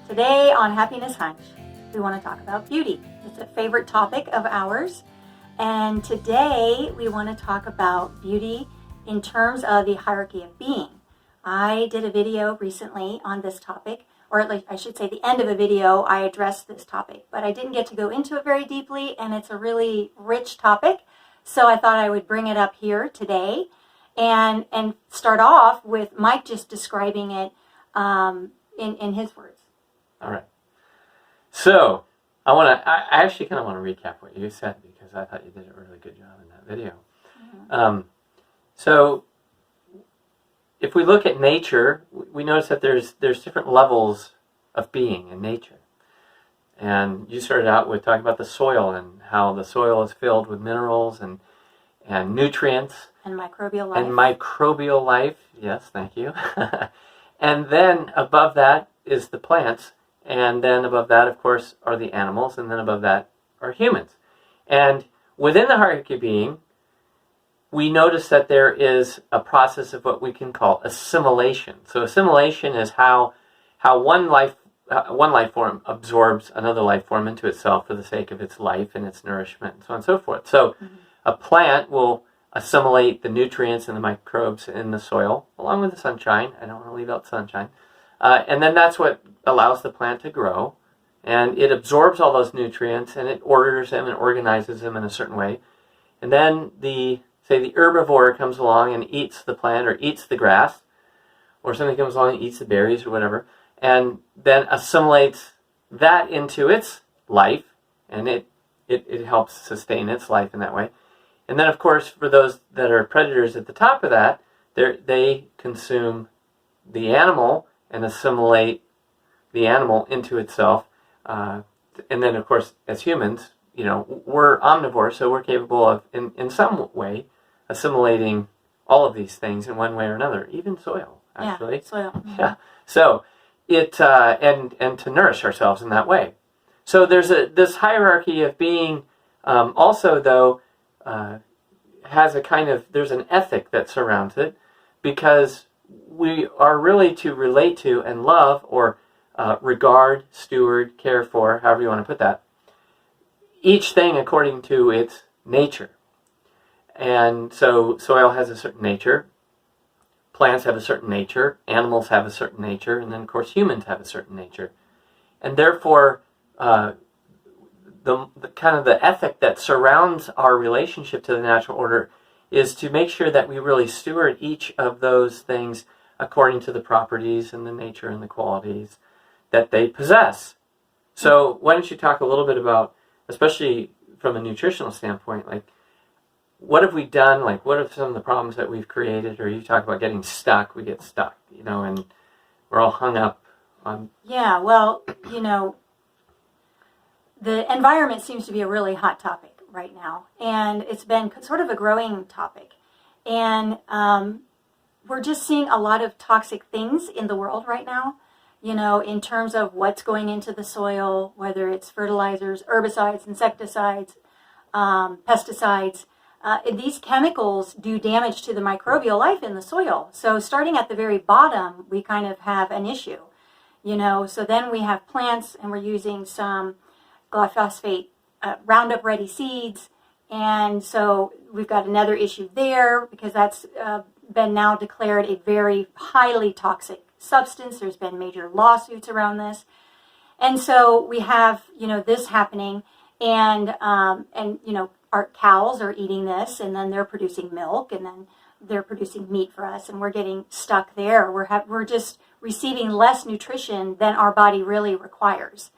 Today on Happiness Hunch, we want to talk about beauty. It's a favorite topic of ours. And today we want to talk about beauty in terms of the hierarchy of being. I did a video recently on this topic, or at least I should say the end of a video I addressed this topic, but I didn't get to go into it very deeply, and it's a really rich topic. So I thought I would bring it up here today and start off with Mike just describing it in his words. All right. So I actually kind of want to recap what you said because I thought you did a really good job in that video. Mm-hmm. So if we look at nature, we notice that there's different levels of being in nature. And you started out with talking about the soil and how the soil is filled with minerals and nutrients. And microbial life. And microbial life, yes, thank you. And then above that is the plants. And then above that, of course, are the animals. And then above that are humans. And within the hierarchy of being, we notice that there is a process of what we can call assimilation. So assimilation is how one life form absorbs another life form into itself for the sake of its life and its nourishment and so on and so forth. So a plant will assimilate the nutrients and the microbes in the soil along with the sunshine. I don't want to leave out sunshine. And then that's what allows the plant to grow. And it absorbs all those nutrients and it orders them and organizes them in a certain way. And then the herbivore comes along and eats the plant or eats the grass, or something comes along and eats the berries or whatever, and then assimilates that into its life, and it helps sustain its life in that way. And then, of course, for those that are predators at the top of that, they consume the animal and assimilate the animal into itself. And then, of course, as humans, we're omnivores, so we're capable of, in some way, assimilating all of these things in one way or another, even soil, actually. Yeah, soil. Mm-hmm. Yeah. So it and to nourish ourselves in that way. So there's this hierarchy of being. Also, though, has a kind of there's an ethic that surrounds it, because we are really to relate to and love or regard, steward, care for, however you want to put that, each thing according to its nature. And so soil has a certain nature, plants have a certain nature, animals have a certain nature, and then of course humans have a certain nature. And therefore, the kind of the ethic that surrounds our relationship to the natural order is to make sure that we really steward each of those things according to the properties and the nature and the qualities that they possess. So why don't you talk a little bit about, especially from a nutritional standpoint, like what have we done? Like what are some of the problems that we've created? Or you talk about getting stuck, we get stuck, and we're all hung up on... Yeah, well, the environment seems to be a really hot topic right now. And it's been sort of a growing topic. And we're just seeing a lot of toxic things in the world right now, in terms of what's going into the soil, whether it's fertilizers, herbicides, insecticides, pesticides. These chemicals do damage to the microbial life in the soil. So starting at the very bottom, we kind of have an issue, So then we have plants, and we're using some glyphosate Roundup Ready seeds. And so we've got another issue there because that's been now declared a very highly toxic substance. There's been major lawsuits around this. And so we have, this happening, and our cows are eating this, and then they're producing milk, and then they're producing meat for us, and we're getting stuck there. We're just receiving less nutrition than our body really requires.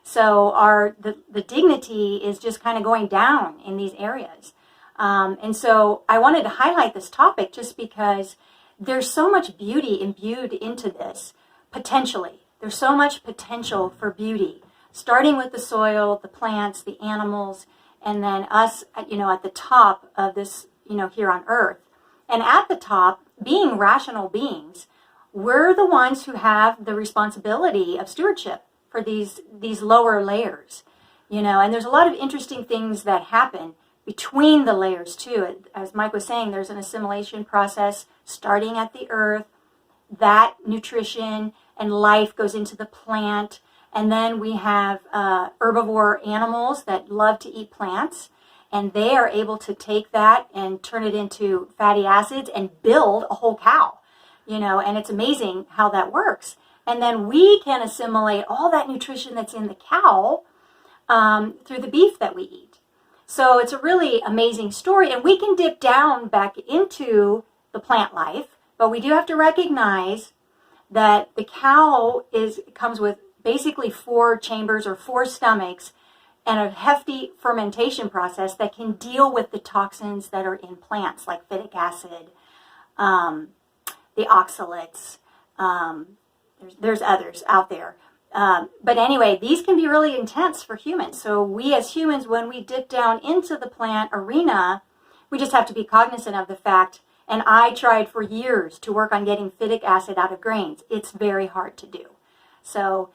So the dignity is just kind of going down in these areas. And so I wanted to highlight this topic just because there's so much beauty imbued into this, potentially. There's so much potential for beauty, starting with the soil, the plants, the animals, and then us, at the top of this, here on Earth. And at the top, being rational beings, we're the ones who have the responsibility of stewardship for these lower layers, and there's a lot of interesting things that happen between the layers too. As Mike was saying, there's an assimilation process starting at the earth. That nutrition and life goes into the plant, And then we have herbivore animals that love to eat plants, and they are able to take that and turn it into fatty acids and build a whole cow, and it's amazing how that works. And then we can assimilate all that nutrition that's in the cow through the beef that we eat. So it's a really amazing story, and we can dip down back into the plant life, but we do have to recognize that the cow comes with basically 4 chambers or 4 stomachs and a hefty fermentation process that can deal with the toxins that are in plants, like phytic acid, the oxalates. There's others out there. But anyway, these can be really intense for humans. So we as humans, when we dip down into the plant arena, we just have to be cognizant of the fact, and I tried for years to work on getting phytic acid out of grains. It's very hard to do. So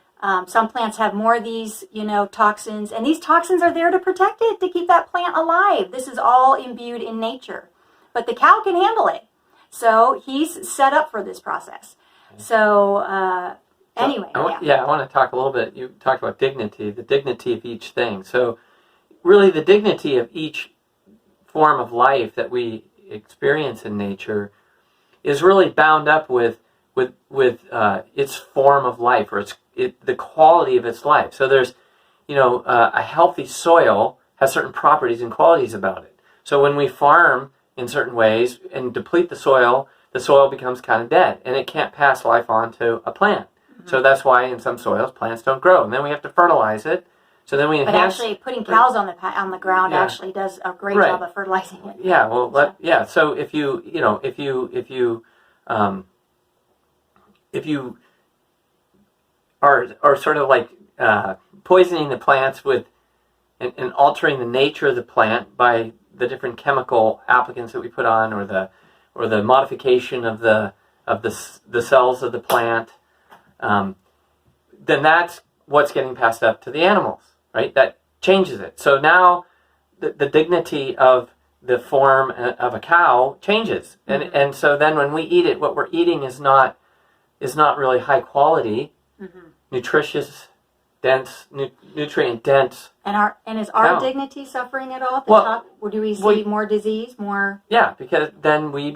some plants have more of these, toxins, and these toxins are there to protect it, to keep that plant alive. This is all imbued in nature. But the cow can handle it. So he's set up for this process. So anyway, I want to talk a little bit. You talked about dignity, the dignity of each thing. So really the dignity of each form of life that we experience in nature is really bound up with its form of life, or the quality of its life. So there's, a healthy soil has certain properties and qualities about it. So when we farm in certain ways and deplete the soil becomes kind of dead, and it can't pass life on to a plant. Mm-hmm. So that's why in some soils plants don't grow, and then we have to fertilize it. So then we enhance. But actually, putting cows on the ground actually does a great job of fertilizing it. Yeah, well, So if you are sort of like poisoning the plants with and altering the nature of the plant by the different chemical applicants that we put on, or the modification of the cells of the plant, then that's what's getting passed up to the animals, right? That changes it. So now the dignity of the form of a cow changes, and so then when we eat it, what we're eating is not really high quality, nutritious, dense, nutrient dense. And is our dignity suffering at all at the top? Or do we see more disease, more? Yeah, because then we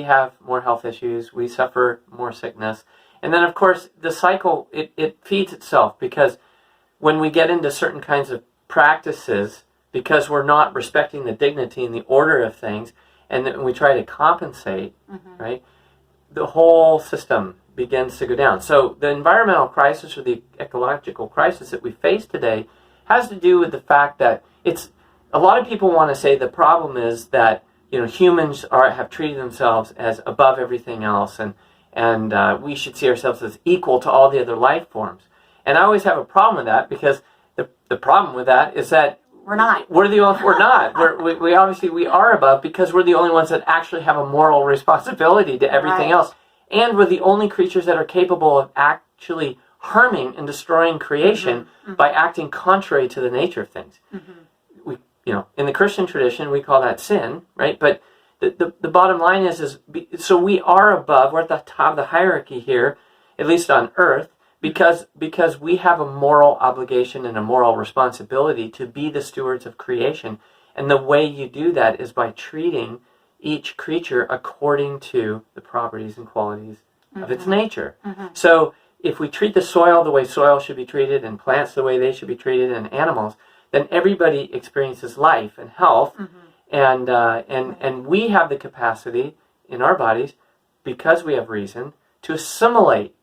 have more health issues, we suffer more sickness. And then of course the cycle, it feeds itself, because when we get into certain kinds of practices, because we're not respecting the dignity and the order of things, and then we try to compensate, right? The whole system begins to go down. So the environmental crisis, or the ecological crisis that we face today, has to do with the fact that a lot of people want to say the problem is that humans have treated themselves as above everything else, and we should see ourselves as equal to all the other life forms. And I always have a problem with that, because the problem with that is that we're not. We're not. We obviously are above, because we're the only ones that actually have a moral responsibility to everything else. And we're the only creatures that are capable of actually harming and destroying creation by acting contrary to the nature of things. We, in the Christian tradition, we call that sin, right? But the bottom line is so we are above. We're at the top of the hierarchy here, at least on earth, because we have a moral obligation and a moral responsibility to be the stewards of creation. And the way you do that is by treating each creature according to the properties and qualities of its nature. So if we treat the soil the way soil should be treated, and plants the way they should be treated, and animals, then everybody experiences life and health, and we have the capacity in our bodies, because we have reason, to assimilate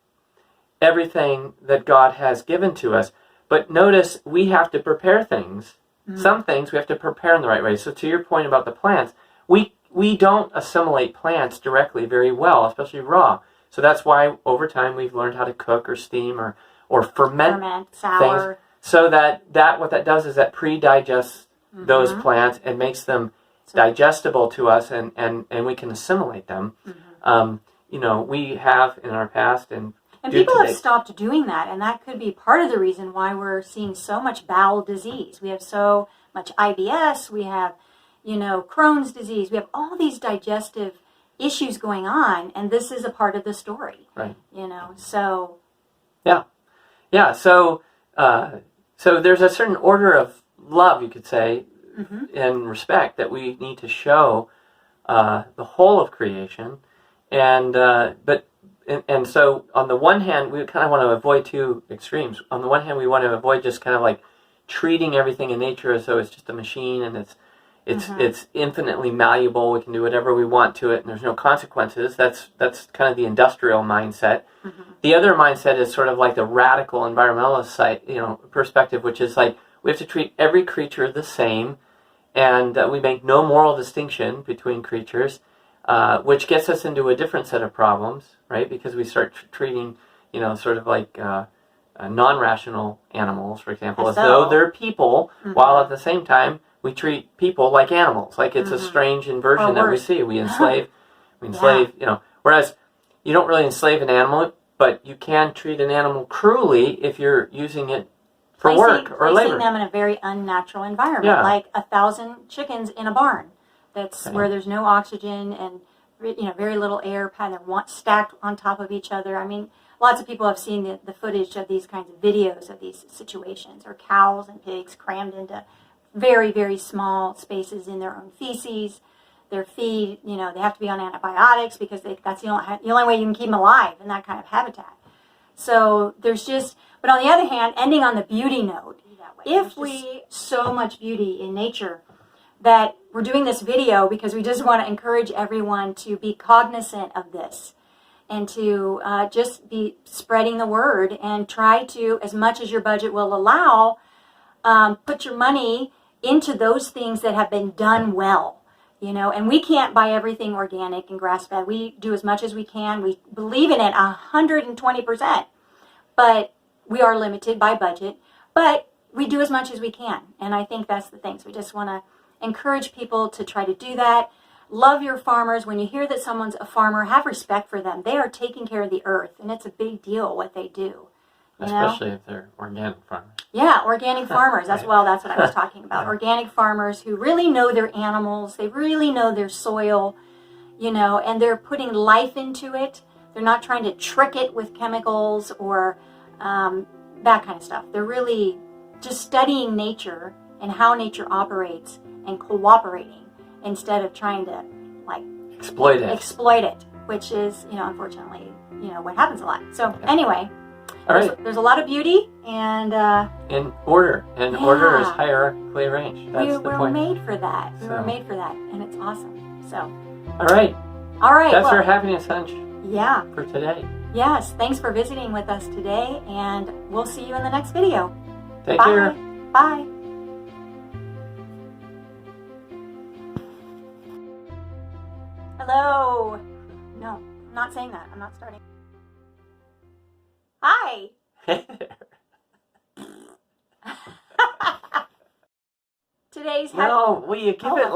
everything that God has given to us. But notice, we have to prepare things. Some things we have to prepare in the right way. So to your point about the plants, we don't assimilate plants directly very well, especially raw. So that's why over time we've learned how to cook or steam or ferment sour things, so that what that does is that pre-digests those plants and makes them digestible to us, and we can assimilate them. We have in our past and people have stopped doing that, and that could be part of the reason why we're seeing so much bowel disease. We have so much IBS, we have Crohn's disease, we have all these digestive issues going on, and this is a part of the story. Right. So. Yeah. Yeah, so there's a certain order of love, you could say, and respect that we need to show the whole of creation, and so on the one hand, we kind of want to avoid two extremes. On the one hand, we want to avoid just kind of like treating everything in nature as though it's just a machine and it's infinitely malleable. We can do whatever we want to it, and there's no consequences. That's kind of the industrial mindset. The other mindset is sort of like the radical environmentalist perspective, which is like we have to treat every creature the same, and we make no moral distinction between creatures, which gets us into a different set of problems, right? Because we start treating, sort of like non-rational animals, for example, as though they're people, while at the same time we treat people like animals. Like it's a strange inversion that we see. We enslave, whereas you don't really enslave an animal, but you can treat an animal cruelly if you're using it for work or labor. Placing them in a very unnatural environment, like 1,000 chickens in a barn. That's where there's no oxygen and very little air, kind of stacked on top of each other. I mean, lots of people have seen the footage of these kinds of videos of these situations, or cows and pigs crammed into very, very small spaces in their own feces. Their feed, they have to be on antibiotics because that's the only way you can keep them alive in that kind of habitat. So there's but on the other hand, ending on the beauty note, if we so much beauty in nature that we're doing this video because we just want to encourage everyone to be cognizant of this and to just be spreading the word and try to, as much as your budget will allow, put your money into those things that have been done well. And we can't buy everything organic and grass-fed. We do as much as we can. We believe in it 120%, but we are limited by budget. But we do as much as we can, and I think that's the thing. So we just want to encourage people to try to do that. Love your farmers. When you hear that someone's a farmer, have respect for them. They are taking care of the earth, and it's a big deal what they do. Especially if they're organic farmers. Yeah, organic farmers. That's what I was talking about. Organic farmers who really know their animals. They really know their soil, and they're putting life into it. They're not trying to trick it with chemicals or that kind of stuff. They're really just studying nature and how nature operates and cooperating instead of trying to exploit it, which is, unfortunately, what happens a lot. So anyway, all right. There's a lot of beauty and order. And order is hierarchically arranged. That's the point. We're made for that. We were made for that, and it's awesome. So. All right. That's our happiness hunch. Yeah. For today. Yes. Thanks for visiting with us today, and we'll see you in the next video. Take care. Bye. Hello. No, I'm not saying that. I'm not starting. Hi. Hey there. Today's No, will you give it